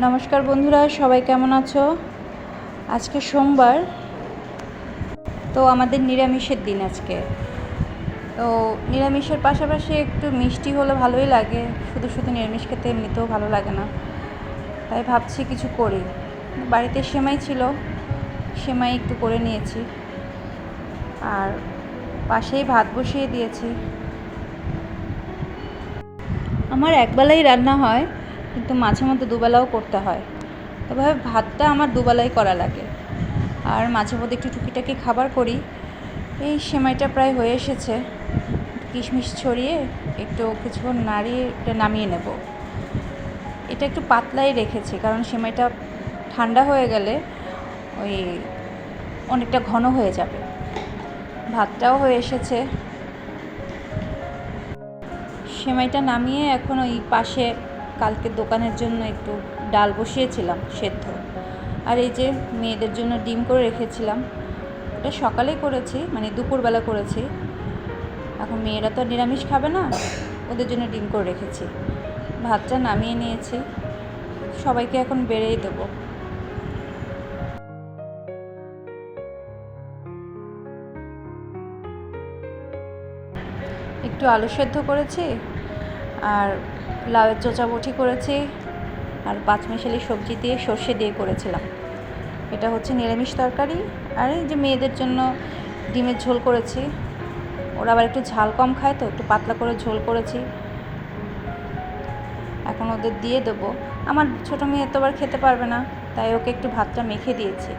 নমস্কার বন্ধুরা, সবাই কেমন আছো? আজকে সোমবার, তো আমাদের নিরামিষের দিন আজকে। তো নিরামিষের পাশাপাশি একটু মিষ্টি হলে ভালোই লাগে, শুধু শুধু নিরামিষ খেতে এমনিতেও ভালো লাগে না, তাই ভাবছি কিছু করি। বাড়িতে সেমাই ছিল, সেমাই একটু করে নিয়েছি, আর পাশেই ভাত বসিয়ে দিয়েছি। আমার একবেলাই রান্না হয়, কিন্তু মাঝে মধ্যে দুবেলাও করতে হয়। তবে ভাতটা আমার দুবেলাই করা লাগে, আর মাঝে মধ্যে একটু টুকিটাকি খাবার করি। এই সেমাইটা প্রায় হয়ে এসেছে, কিশমিশ ছড়িয়ে একটু কিছুক্ষণ নাড়িয়ে এটা নামিয়ে নেব। এটা একটু পাতলাই রেখেছি, কারণ সেমাইটা ঠান্ডা হয়ে গেলে ওই অনেকটা ঘন হয়ে যাবে। ভাতটাও হয়ে এসেছে। সেমাইটা নামিয়ে এখন ওই পাশে কালকে দোকানের জন্য একটু ডাল বসিয়েছিলাম সেদ্ধ, আর এই যে মেয়েদের জন্য ডিম করে রেখেছিলাম। ওটা সকালেই করেছি, মানে দুপুরবেলা করেছি। এখন মেয়েরা তো নিরামিষ খাবে না, ওদের জন্য ডিম করে রেখেছি। ভাতটা নামিয়ে নিয়েছি, সবাইকে এখন বেড়েই দেবো। একটু আলু সেদ্ধ করেছি, আর লাউয়ের চোচাবুটি করেছি, আর পাঁচমিশালি সবজি দিয়ে সর্ষে দিয়ে করেছিলাম। এটা হচ্ছে নিরামিষ তরকারি। আর এই যে মেয়েদের জন্য ডিমের ঝোল করেছি, ওরা আবার একটু ঝাল কম খায়, তো একটু পাতলা করে ঝোল করেছি। এখন ওদের দিয়ে দেবো। আমার ছোটো মেয়ে তো আবার খেতে পারবে না, তাই ওকে একটু ভাতটা মেখে দিয়েছি।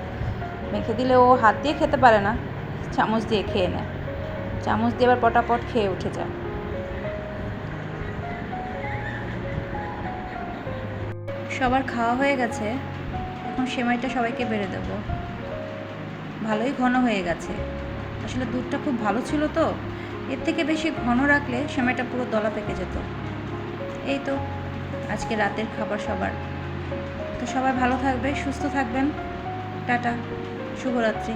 মেখে দিলে ও হাত দিয়ে খেতে পারে না, চামচ দিয়ে খেয়ে নেয়। চামচ দিয়ে আবার পটাপট খেয়ে উঠে যায়। সবার খাওয়া হয়ে গেছে, এখন সেমাইটা সবাইকে বেড়ে দেবো। ভালোই ঘন হয়ে গেছে, আসলে দুধটা খুব ভালো ছিল, তো এর থেকে বেশি ঘন রাখলে সেমাইটা পুরো দলা পেকে যেত। এই তো আজকে রাতের খাবার সবার। তো সবাই ভালো থাকবে, সুস্থ থাকবেন। টাটা, শুভরাত্রি।